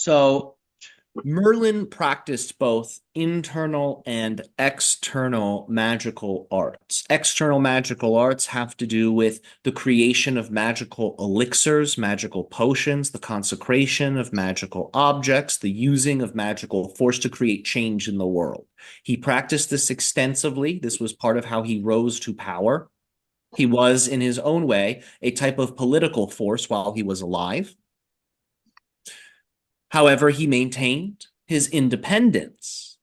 So Merlin practiced both internal and external magical arts. External magical arts have to do with the creation of magical elixirs, magical potions, the consecration of magical objects, the using of magical force to create change in the world. He practiced this extensively. This was part of how he rose to power. He was, in his own way, a type of political force while he was alive. However, he maintained his independence,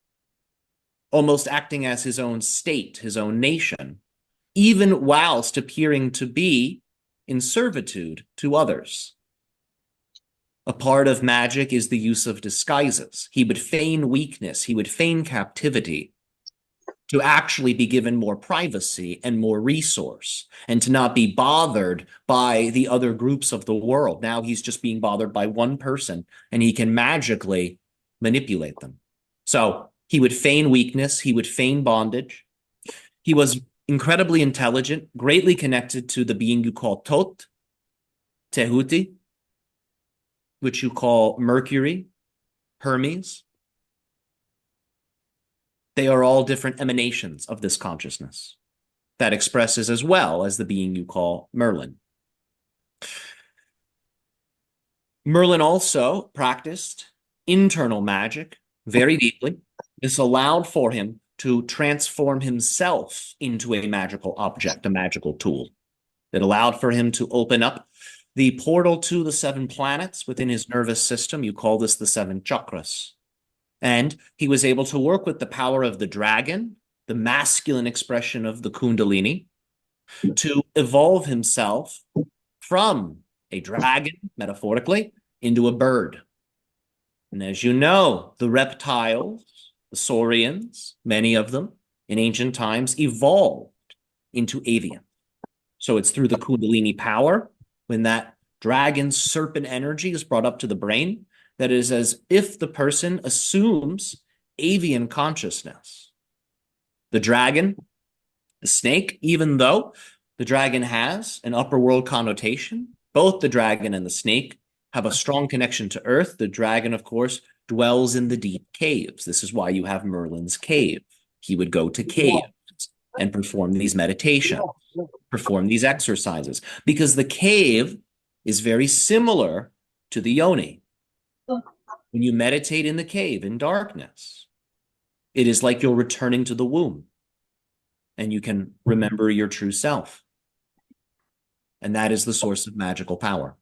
almost acting as his own state, his own nation, even whilst appearing to be in servitude to others. A part of magic is the use of disguises. He would feign weakness, he would feign captivity to actually be given more privacy and more resource and to not be bothered by the other groups of the world. Now he's just being bothered by one person and he can magically manipulate them. So he would feign weakness, he would feign bondage. He was incredibly intelligent, greatly connected to the being you call Tot, Tehuti, which you call Mercury, Hermes. They are all different emanations of this consciousness that expresses as well as the being you call Merlin. Merlin also practiced internal magic very deeply. This allowed for him to transform himself into a magical object, a magical tool. It allowed for him to open up the portal to the 7 planets within his nervous system. You call this the 7 chakras. And he was able to work with the power of the dragon, the masculine expression of the Kundalini, to evolve himself from a dragon, metaphorically, into a bird. And as you know, the reptiles, the saurians, many of them in ancient times evolved into avian. So it's through the Kundalini power, when that dragon serpent energy is brought up to the brain, that is as if the person assumes avian consciousness. The dragon, the snake, even though the dragon has an upper world connotation, both the dragon and the snake have a strong connection to earth. The dragon, of course, dwells in the deep caves. This is why you have Merlin's cave. He would go to caves and perform these meditations, perform these exercises, because the cave is very similar to the yoni. When you meditate in the cave in darkness, it is like you're returning to the womb and you can remember your true self. And that is the source of magical power.